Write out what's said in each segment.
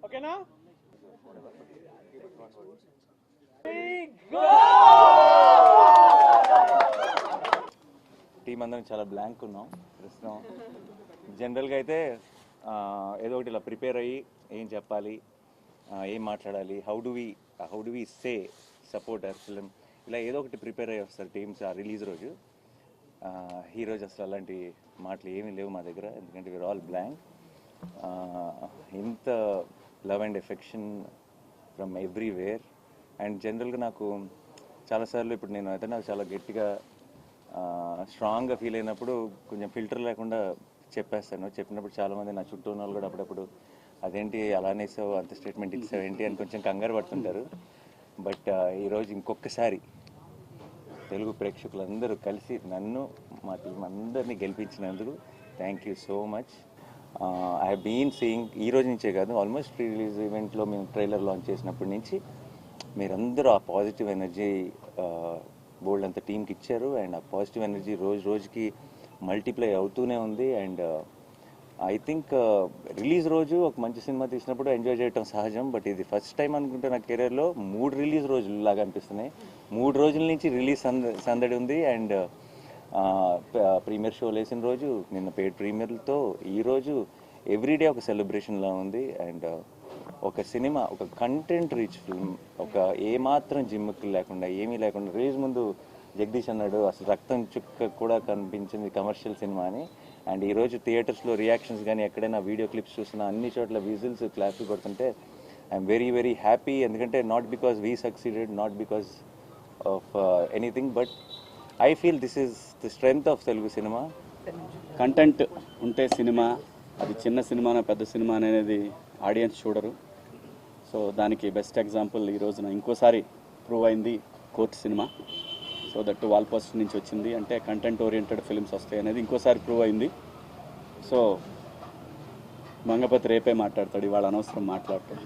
ఓకేనా? టీం అందరం చాలా బ్లాంక్ ఉన్నాం ప్రస్తుతం. జనరల్గా అయితే ఏదో ఒకటి ఇలా ప్రిపేర్ అయ్యి ఏం చెప్పాలి, ఏం మాట్లాడాలి, how do we say support our film, ఇలా ఏదో ఒకటి ప్రిపేర్ అయ్యి వస్తారు టీమ్స్ ఆ రిలీజ్ రోజు. ఈరోజు అసలు అలాంటి మాటలు ఏమీ లేవు మా దగ్గర, ఎందుకంటే వీఆర్ ఆల్ బ్లాంక్. ఇంత love and affection from everywhere. And జనరల్గా నాకు చాలాసార్లు ఇప్పుడు నేను అయితే నాకు చాలా గట్టిగా స్ట్రాంగ్గా ఫీల్ అయినప్పుడు కొంచెం ఫిల్టర్ లేకుండా చెప్పేస్తాను. చెప్పినప్పుడు చాలామంది నా చుట్టూ ఉన్న వాళ్ళు కూడా అప్పుడప్పుడు అదేంటి అలానే ఇస్తావు, అంత స్టేట్మెంట్ ఇచ్చావు ఏంటి అని కొంచెం కంగారు పడుతుంటారు. బట్ ఈరోజు ఇంకొకసారి తెలుగు ప్రేక్షకులందరూ కలిసి నన్ను మా టీం అందరినీ గెలిపించినందుకు thank you so much. I have been seeing ఈ రోజు నుంచే కాదు, ఆల్మోస్ట్ ప్రీ రిలీజ్ ఈవెంట్లో మేము ట్రైలర్ లాంచ్ చేసినప్పటి నుంచి మీరందరూ ఆ పాజిటివ్ ఎనర్జీ బోల్డ్ అంత టీంకి ఇచ్చారు. అండ్ ఆ పాజిటివ్ ఎనర్జీ రోజు రోజుకి మల్టిప్లై అవుతూనే ఉంది. అండ్ ఐ థింక్ రిలీజ్ రోజు ఒక మంచి సినిమా తీసినప్పుడు ఎంజాయ్ చేయడం సహజం, బట్ ఇది ఫస్ట్ టైం అనుకుంటే నా కెరీర్లో 3 రిలీజ్ రోజులు లాగా అనిపిస్తున్నాయి. 3 రోజుల నుంచి రిలీజ్ సందడి ఉంది. అండ్ ప్రీమియర్ షో వేసిన రోజు, నిన్న పెయిడ్ ప్రీమియర్లతో ఈరోజు ఎవ్రీడే ఒక సెలబ్రేషన్లా ఉంది. అండ్ ఒక సినిమా, ఒక కంటెంట్ రీచ్ ఫిల్మ్, ఒక ఏమాత్రం జిమ్కి లేకుండా ఏమీ లేకుండా, రిలీజ్ ముందు జగదీష్ అన్నాడు అసలు రక్తం చుక్క కూడా కనిపించింది కమర్షియల్ సినిమా అని. అండ్ ఈరోజు థియేటర్స్లో రియాక్షన్స్ కానీ ఎక్కడైనా వీడియో క్లిప్స్ చూసినా అన్ని చోట్ల విజిల్స్ క్లాప్స్ కొడుతుంటే ఐఎమ్ వెరీ వెరీ హ్యాపీ. ఎందుకంటే not because we succeeded, not because of anything, but I feel this is the strength of Telugu cinema. Content ఉంటే సినిమా, అది చిన్న సినిమానా పెద్ద సినిమా అనేది ఆడియన్స్ చూడరు. సో దానికి బెస్ట్ ఎగ్జాంపుల్ ఈ రోజున ఇంకోసారి ప్రూవ్ అయింది court cinema. So that wall poster నుంచి వచ్చింది అంటే కంటెంట్ ఓరియంటెడ్ ఫిల్మ్స్ వస్తాయి అనేది ఇంకోసారి ప్రూవ్ అయింది. సో మంగపతి రేపే మాట్లాడతాడు, ఇవాళ అనవసరం మాట్లాడతాడు.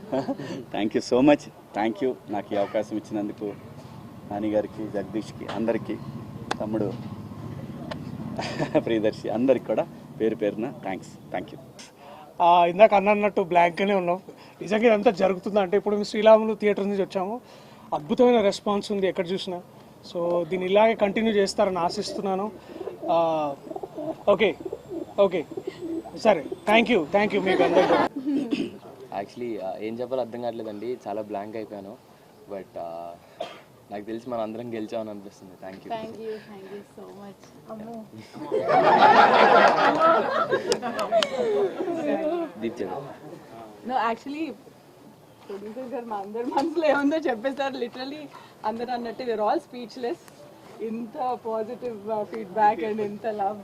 Thank you so much, thank you నాకు ఈ అవకాశం ఇచ్చినందుకు నాని గారికి, జగదీష్కి, అందరికీ, తమ్ముడు ప్రియదర్శి అందరికి కూడా పేరు పేరున థ్యాంక్స్. Thank you. ఇందాక అన్నట్టు బ్లాంక్గానే ఉన్నాం. నిజంగా ఇదంతా జరుగుతుందా అంటే ఇప్పుడు మేము శ్రీరాములు థియేటర్ నుంచి వచ్చాము, అద్భుతమైన రెస్పాన్స్ ఉంది ఎక్కడ చూసినా. సో దీన్ని ఇలాగే కంటిన్యూ చేస్తారని ఆశిస్తున్నాను. ఓకే ఓకే సరే, థ్యాంక్ యూ మీకు అందరికీ. యాక్చువల్లీ ఏం చెప్పాలో అర్థం కావట్లేదండి, చాలా బ్లాంక్ అయిపోయాను. బట్ నాకు తెలిసి మనం అందరం గెలిచామని అనిపిస్తుంది. Thank you so much. No actually producer గారు మా అందరి మనసులో ఏముందో చెప్పేసారు. లిటరలీ అందరు అన్నట్టు వీఆర్ ఆల్ స్పీచ్లెస్. ఇంత పాజిటివ్ ఫీడ్బ్యాక్ అండ్ ఇంత లవ్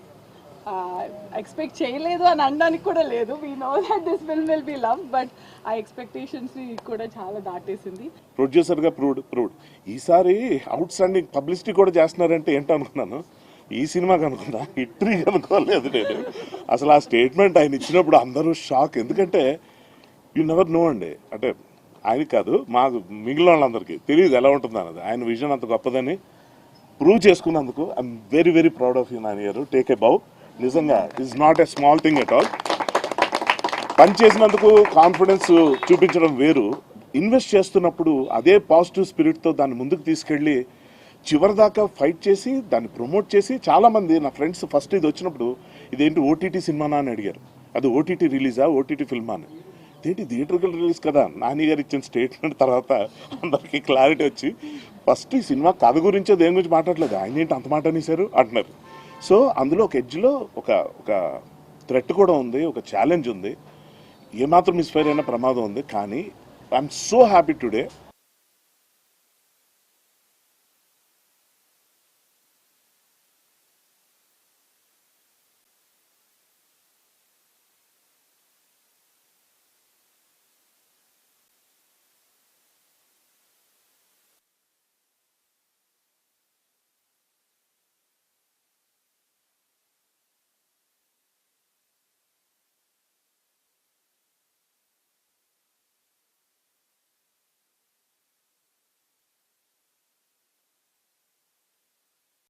ఎక్స్పెక్ట్ చేయలేదు అని అనడానికి కూడా లేదు. We know that this film will be love, but ఆ ఎక్స్పెక్టేషన్స్ కూడా చాలా దాటేసింది. ప్రొడ్యూసర్గా ప్రూవ్డ్ ఈసారి అవుట్ స్టాండింగ్ పబ్లిసిటీ కూడా చేస్తున్నారంటే ఏంటనుకున్నాను, ఈ సినిమాకి అనుకున్నా, హిట్రీ అనుకోలేదు నేను. అసలు ఆ స్టేట్మెంట్ ఆయన ఇచ్చినప్పుడు అందరూ షాక్. ఎందుకంటే యూ నెవర్ నో అండి, అంటే ఆయనకి కాదు మాకు మిగిలిన వాళ్ళందరికీ తెలియదు ఎలా ఉంటుంది అన్నది. ఆయన విజన్ అంత గొప్పదని ప్రూవ్ చేసుకున్నందుకు I'm very very proud of you Nani గారు. టేక్ ఏ బౌ. నిజంగా it's not a small thing at all. పని చేసినందుకు కాన్ఫిడెన్స్ చూపించడం వేరు, ఇన్వెస్ట్ చేస్తున్నప్పుడు అదే పాజిటివ్ స్పిరిట్తో దాన్ని ముందుకు తీసుకెళ్ళి చివరిదాకా ఫైట్ చేసి దాన్ని ప్రమోట్ చేసి, చాలామంది నా ఫ్రెండ్స్ ఫస్ట్ ఇది వచ్చినప్పుడు ఇదేంటి ఓటీటీ సినిమానా అని అడిగారు. అది ఓటీటీ రిలీజా, ఓటీటీ ఫిల్మా అని. ఇదేంటి థియేటర్కల్ రిలీజ్ కదా. నాని గారు ఇచ్చిన స్టేట్మెంట్ తర్వాత అందరికీ క్లారిటీ వచ్చి ఫస్ట్ ఈ సినిమా కథ గురించో దేని గురించి మాట్లాడలేదు, ఆయన ఏంటి అంత మాట అనేసారు అంటున్నారు. సో అందులో ఒక ఎడ్జ్లో ఒక థ్రెట్ కూడా ఉంది, ఒక ఛాలెంజ్ ఉంది, ఏమాత్రం మిస్ఫైర్ అయినా ప్రమాదం ఉంది. కానీ ఐఎమ్ సో హ్యాపీ టుడే